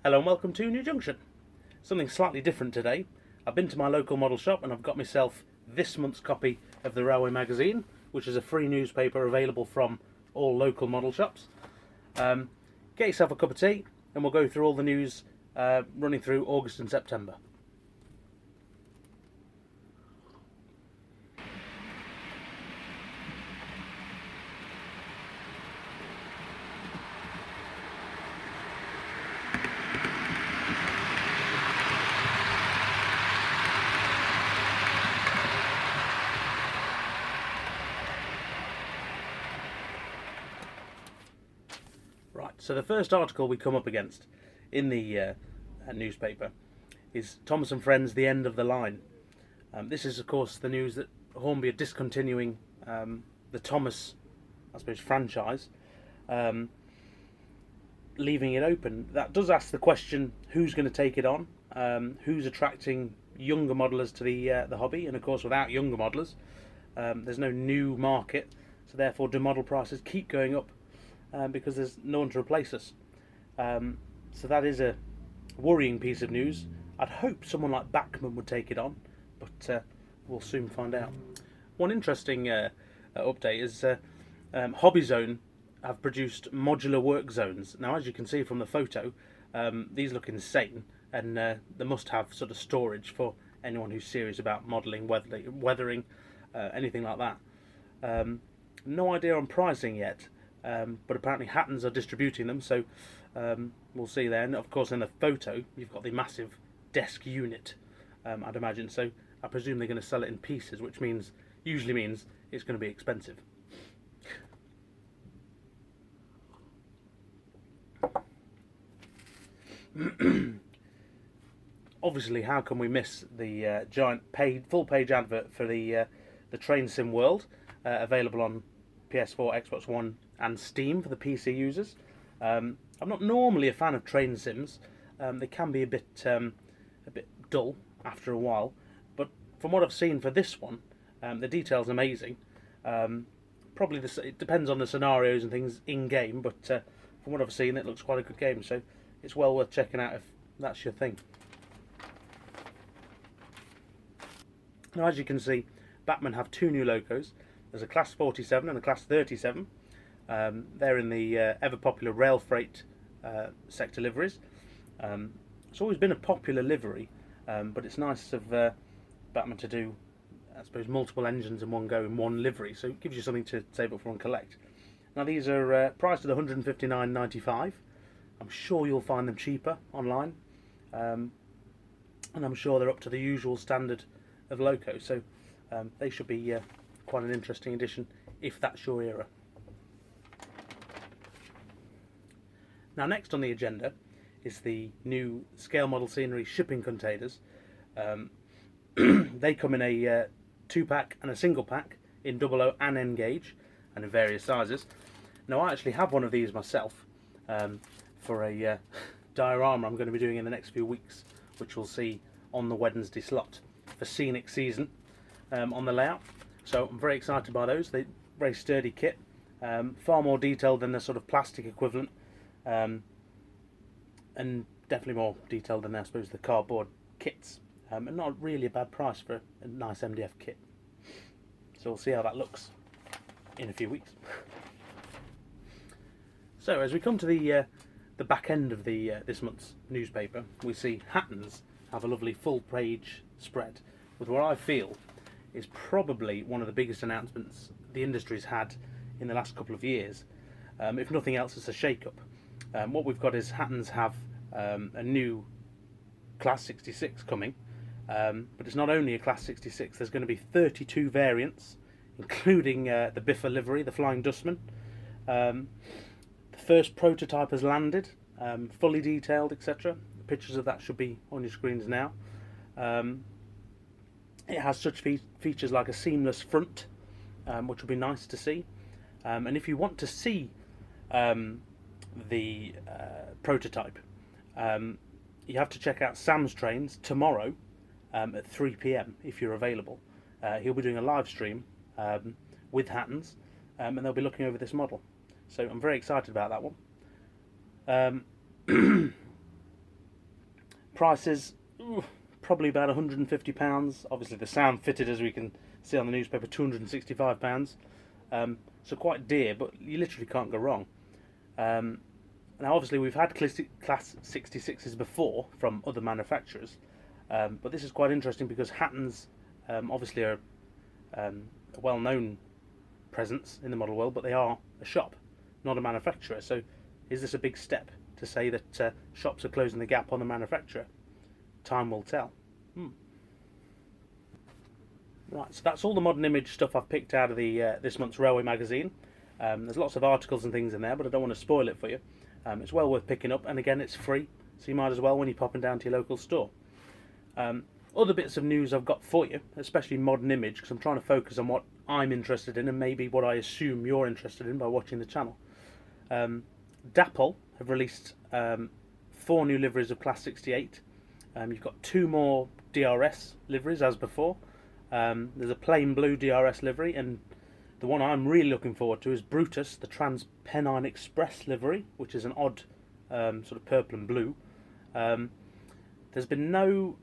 Hello and welcome to New Junction. Something slightly different today. I've been to my local model shop and I've got myself this month's copy of the Railway magazine, which is a free newspaper available from all local model shops. Get yourself a cup of tea and we'll go through all the news running through August and September. Right, so the first article we come up against in the newspaper is Thomas and Friends, the end of the line. This is, of course, the news that Hornby are discontinuing the Thomas, I suppose, franchise, leaving it open. That does ask the question, who's going to take it on? Who's attracting younger modelers to the hobby? And, of course, without younger modelers, there's no new market, so therefore do model prices keep going up? Because there's no one to replace us. So that is a worrying piece of news. I'd hope someone like Backman would take it on, but we'll soon find out. One interesting update is Hobby Zone have produced modular work zones. Now, as you can see from the photo, these look insane, and they must have sort of storage for anyone who's serious about modelling, weathering, anything like that. No idea on pricing yet. But apparently Hattons are distributing them, so we'll see there. And of course in the photo you've got the massive desk unit, I'd imagine, so I presume they're going to sell it in pieces, which usually means it's going to be expensive. Obviously, how can we miss the giant full page advert for the Train Sim World, available on PS4, Xbox One and Steam for the PC users. I'm not normally a fan of train sims. They can be a bit dull after a while, but from what I've seen for this one, the detail's amazing. Probably it depends on the scenarios and things in game, but from what I've seen, it looks quite a good game, so it's well worth checking out if that's your thing. Now, as you can see, Backman have two new locos. There's a Class 47 and a Class 37. They're in the ever popular rail freight sector liveries. It's always been a popular livery, but it's nice of Backman to do, I suppose, multiple engines in one go in one livery, so it gives you something to save up for and collect. Now, these are priced at £159.95. I'm sure you'll find them cheaper online, and I'm sure they're up to the usual standard of loco, so they should be quite an interesting addition if that's your era. Now, next on the agenda is the new scale model scenery shipping containers. They come in a 2-pack and a single pack in 00 and N gauge and in various sizes. Now, I actually have one of these myself for a diorama I'm going to be doing in the next few weeks, which we'll see on the Wednesday slot for Scenic Season on the layout. So I'm very excited by those. They're very sturdy kit, far more detailed than the sort of plastic equivalent, and definitely more detailed than, I suppose, the cardboard kits, and not really a bad price for a nice MDF kit. So we'll see how that looks in a few weeks. So as we come to the back end of the this month's newspaper, we see Hattons have a lovely full page spread with what I feel is probably one of the biggest announcements the industry's had in the last couple of years. If nothing else, it's a shake-up. What we've got is Hattons have a new Class 66 coming, but it's not only a Class 66, there's going to be 32 variants, including the Biffa livery, the Flying Dustman. The first prototype has landed, fully detailed, etc. The pictures of that should be on your screens now. It has such features like a seamless front, which will be nice to see. And if you want to see the prototype, you have to check out Sam's Trains tomorrow at 3 PM if you're available. He'll be doing a live stream with Hattons, and they'll be looking over this model. So I'm very excited about that one. Prices, probably about £150. Obviously the sound fitted, as we can see on the newspaper, £265. So quite dear, but you literally can't go wrong. Now obviously we've had Class 66s before from other manufacturers, but this is quite interesting because Hattons obviously are a well-known presence in the model world, but they are a shop, not a manufacturer. So is this a big step to say that shops are closing the gap on the manufacturer? Time will tell. Right, so that's all the modern image stuff I've picked out of the this month's Railway magazine. There's lots of articles and things in there, but I don't want to spoil it for you. It's well worth picking up, and again, it's free, so you might as well when you're popping down to your local store. Other bits of news I've got for you, especially modern image, because I'm trying to focus on what I'm interested in and maybe what I assume you're interested in by watching the channel. Dapol have released 4 new liveries of Class 68. You've got 2 more DRS liveries as before. There's a plain blue DRS livery, and the one I'm really looking forward to is Brutus, the Trans-Pennine Express livery, which is an odd sort of purple and blue. There's been no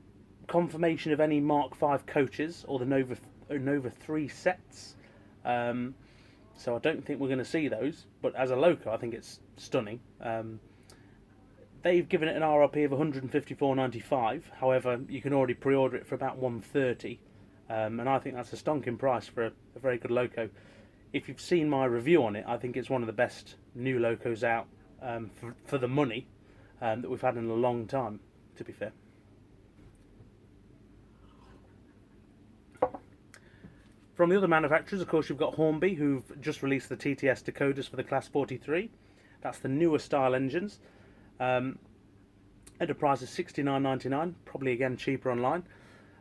confirmation of any Mark V coaches or the Nova 3 sets, so I don't think we're going to see those, but as a loco I think it's stunning. They've given it an RRP of £154.95, however you can already pre-order it for about £130, and I think that's a stonking price for a very good loco. If you've seen my review on it, I think it's one of the best new locos out for the money that we've had in a long time, to be fair. From the other manufacturers, of course, you've got Hornby, who've just released the TTS decoders for the Class 43. That's the newer style engines. Enterprise is £69.99, probably again cheaper online.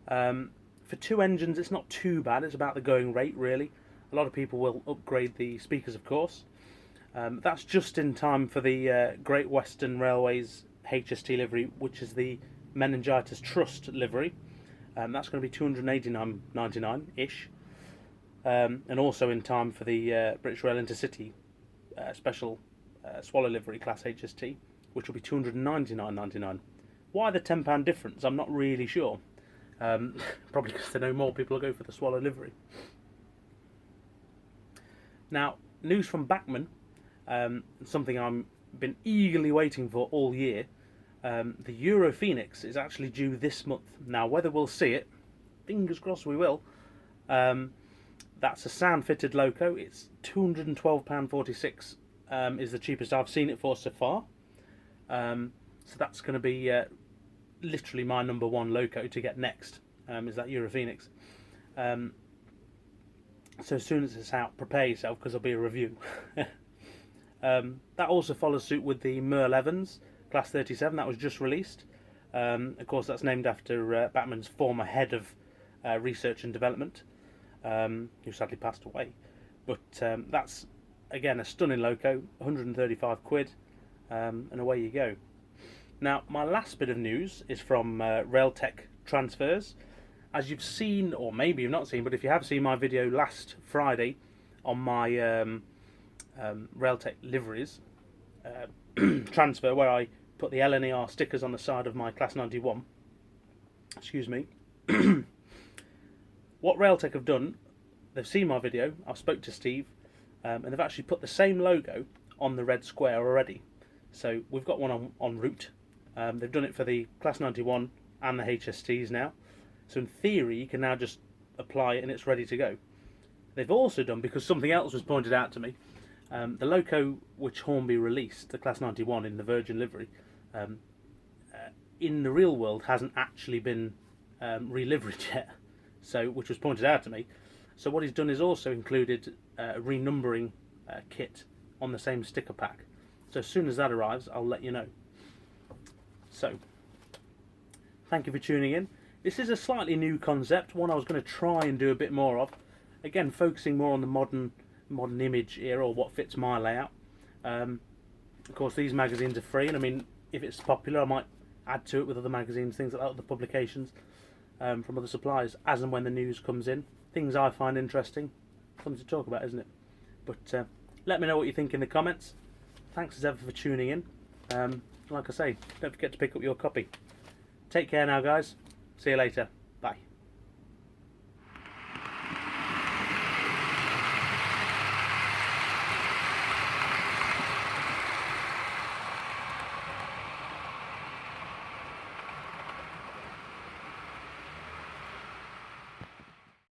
For 2 engines, it's not too bad. It's about the going rate, really. A lot of people will upgrade the speakers, of course. That's just in time for the Great Western Railways HST livery, which is the Meningitis Trust livery. That's going to be £289.99-ish. And also in time for the British Rail Intercity special Swallow livery Class HST, which will be £299.99. Why the £10 difference? I'm not really sure. Probably because they know more people will go for the Swallow livery. Now, news from Backman, something I've been eagerly waiting for all year. The Euro Phoenix is actually due this month. Now, whether we'll see it, fingers crossed we will. That's a sound-fitted loco. It's £212.46 is the cheapest I've seen it for so far. So that's going to be literally my number 1 loco to get next, is that Euro Phoenix. So as soon as it's out, prepare yourself because there'll be a review. That also follows suit with the Merle Evans Class 37 that was just released. Of course, that's named after Backman's former head of research and development, who sadly passed away. But that's again a stunning loco, 135 quid, and away you go. Now, my last bit of news is from Railtech transfers. As you've seen, or maybe you've not seen, but if you have seen my video last Friday on my Railtech liveries transfer, where I put the LNER stickers on the side of my Class 91, excuse me, what Railtech have done, they've seen my video, I spoke to Steve, and they've actually put the same logo on the red square already. So we've got one en route. They've done it for the Class 91 and the HSTs now. So in theory, you can now just apply it and it's ready to go. They've also done, because something else was pointed out to me, the loco which Hornby released, the Class 91 in the Virgin livery, in the real world hasn't actually been re-liveried yet, so which was pointed out to me. So what he's done is also included a renumbering kit on the same sticker pack. So as soon as that arrives, I'll let you know. So, thank you for tuning in. This is a slightly new concept, one I was going to try and do a bit more of. Again, focusing more on the modern image era, or what fits my layout. Of course, these magazines are free, and I mean, if it's popular, I might add to it with other magazines, things like that, other publications from other suppliers, as and when the news comes in. Things I find interesting, fun to talk about, isn't it? But let me know what you think in the comments. Thanks as ever for tuning in. Like I say, don't forget to pick up your copy. Take care now, guys. See you later.